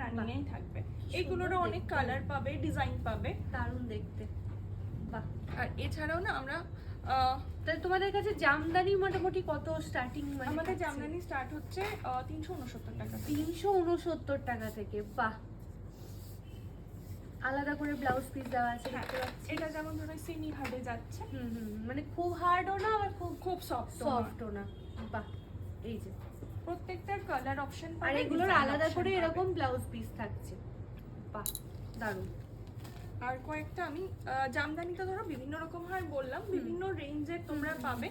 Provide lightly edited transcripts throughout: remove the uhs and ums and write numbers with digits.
রানিংয়েই থাকবে। এইগুলোরও অনেক কালার পাবে, ডিজাইন পাবে, দারুণ দেখতে। বাহ। আর এছাড়াও না আমরা তাহলে তোমাদের কাছে জামদানি মোটামুটি কত স্টার্টিং? মানে আমাদের জামদানি স্টার্ট হচ্ছে 369 টাকা। 369 টাকা থেকে। বাহ। আলাদা করে ব্লাউজ পিস দেওয়া আছে দেখতে পাচ্ছি। এটা যেমন ধরো সেমি হার্ডে যাচ্ছে, মানে খুব হার্ডও না আবার খুব খুব সফটও না। বাহ। এই যে প্রত্যেকটার কালার অপশন আর এগুলোর আলাদা করে এরকম ব্লাউজ পিস থাকছে। বাহ, দারুণ। আর কয়েকটা আমি জামদানিটা ধরো বিভিন্ন রকম হয় বললাম, বিভিন্ন রেঞ্জের তোমরা পাবে।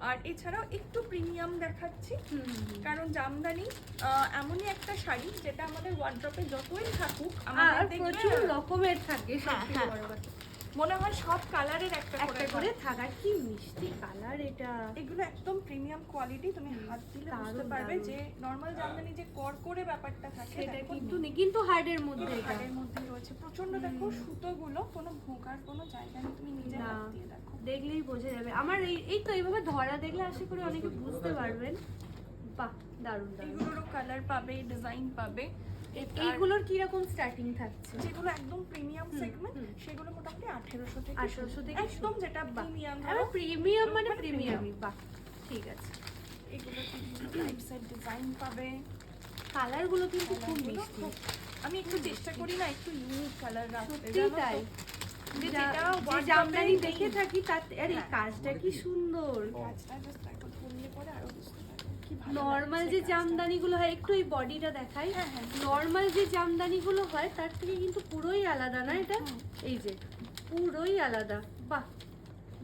আর এছাড়াও একটু প্রিমিয়াম দেখাচ্ছি, কারণ জামদানি এমনই একটা শাড়ি যেটা আমাদের ওয়ার্ড্রপে যতই থাকুক আমাদের প্রচুর রকমের থাকে। মনে হয় সব কালারের একটা করে থাকার। কি মিষ্টি কালার এটা। এগুলো একদম প্রিমিয়াম কোয়ালিটি, তুমি হাত দিলে বুঝতে পারবে যে নরমাল জামদানি যে করকরে ব্যাপারটা থাকে সেটা কিন্তু নেই, কিন্তু হার্ডের মধ্যে, হার্ডের মধ্যে রয়েছে। প্রচন্ড দেখো সুতোগুলো কোনো ভোঁকার কোনো জায়গা নেই, তুমি নিজে হাত দিয়ে দেখো, দেখলেই বোঝা যাবে। আমার এই তো এইভাবে ধরা দেখলে আশা করি অনেকে বুঝতে পারবেন। বাহ, দারুণ দারুণ। এগুলোরও কালার পাবে, ডিজাইন পাবে। এইগুলোর কি রকম স্টার্টিং থাকছে? যেগুলো একদম প্রিমিয়াম সেগমেন্ট সেগুলো মোটামুটি 1800 থেকে 1800 থেকে একদম যেটা প্রিমিয়াম, প্রিমিয়াম মানে প্রিমিয়ামই। বাহ, ঠিক আছে। এগুলো বিভিন্ন টাইপসের ডিজাইন পাবে। কালারগুলো কিন্তু খুব মিষ্টি। আমি একটু চেষ্টা করি না একটু ইউনিক কালার রাখতে, সত্যি তাই। যেটা জামদানি দেখে থাকি তাতে। আরে কাজটা কি সুন্দর, কাজটা জাস্ট দেখো, ধরলে পরে আরো বুঝতে পারবে কি ভালো। নরমাল যে জামদানিগুলো হয়, একটু এই বডিটা দেখাই। নরমাল যে জামদানিগুলো হয় তার থেকে কিন্তু পুরোই আলাদা না এটা? এই যে পুরোই আলাদা। বাহ,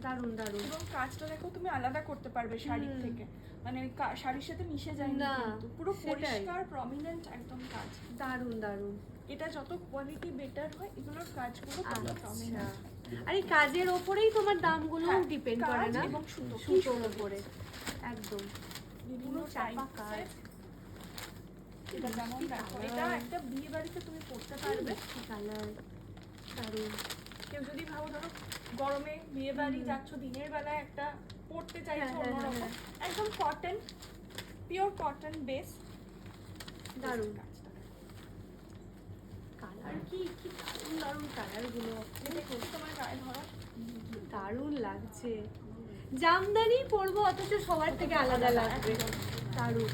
দারুণ দারুণ। এবং কাজটা দেখো তুমি আলাদা করতে পারবে শাড়ির থেকে, মানে শাড়ির সাথে মিশে যায় না, পুরো পরিষ্কার প্রমিনেন্ট একদম কাজ। দারুণ দারুণ। এটা যত কোয়ালিটি বেটার হয় এগুলোর কাজগুলো তত প্রমিনেন্ট। আর এই কাজের ওপরেই তোমার দামগুলো ডিপেন্ড করে না? এবং সুতোর উপরে একদম বিভিন্ন চাপা কাজ। এটা যেমন দেখো, এটা একটা বিয়ে বাড়িতে তুমি পরতে পারবে। কালার দারুণ। কেউ যদি ভাবো ধরো গরমে বিয়ে বাড়ি যাচ্ছ, দিনের বেলায় একটা পরতে চাইছো অন্যরকম, একদম কটন, পিওর কটন বেস। দারুণ কাজটা। কালার কি কি দারুণ দারুণ কালারগুলো। তোমার গায়ে ধরো দারুণ লাগছে। জামদানি পরবো অথচ সবার থেকে আলাদা লাগবে। দারুণ।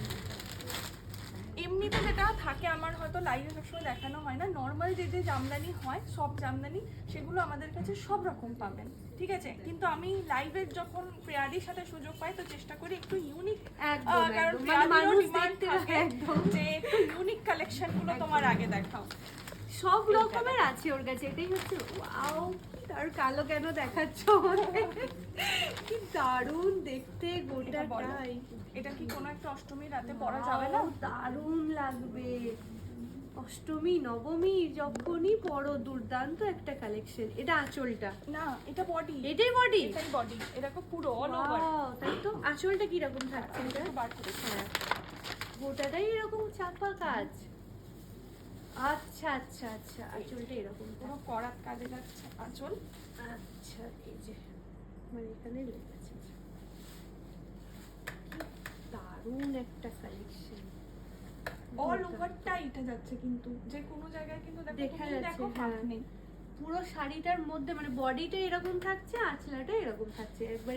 এমনিতে যেটা থাকে আমার হয়তো লাইভে সবসময় দেখানো হয় না, নর্মাল যে যে জামদানি হয় সব জামদানি সেগুলো আমাদের কাছে সব রকম পাবেন, ঠিক আছে? কিন্তু আমি লাইভের যখন প্রিয়াদির সাথে সুযোগ পাই তো চেষ্টা করি একটু ইউনিক, কারণ প্রিয়াদিরও ডিমান্ড থাকে যে একটু ইউনিক কালেকশনগুলো তোমার আগে দেখাও। সব রকমের আছে ওর কাছে, এটাই হচ্ছে ওয়াও। আর কালো কেন দেখাচ্ছ? কি দারুণ দেখতে গোটাটাই। এটা কি কোনো একটা অষ্টমীর রাতে পরা যাবে না? দারুণ লাগবে। অষ্টমী নবমী যখনই পরো, দুর্দান্ত একটা কালেকশন। এটা আঁচলটা না, এটা বডি। এটাই বডি? এটাই বডি। এটা খুব পুরো অল ওভার। তাই তো। আঁচলটা কি রকম থাকছে? এটা বার করে হ্যাঁ, গোটাটাই এরকম চাপা কাজ। আচ্ছা আচ্ছা আচ্ছা, আঁচলটা এরকম পুরো করাত কাজে যাচ্ছে আঁচল। আচ্ছা, এই যে মানে এখানে লেগেছে। দারুণ একটা কালেকশন। অল ওভারটা এটা যাচ্ছে, কিন্তু যে কোনো জায়গায় কিন্তু দেখা যাচ্ছে পুরো শাড়িটার মধ্যে, মানে বডিটা এরকম থাকছে, আঁচলাটা এরকম থাকছে একবার।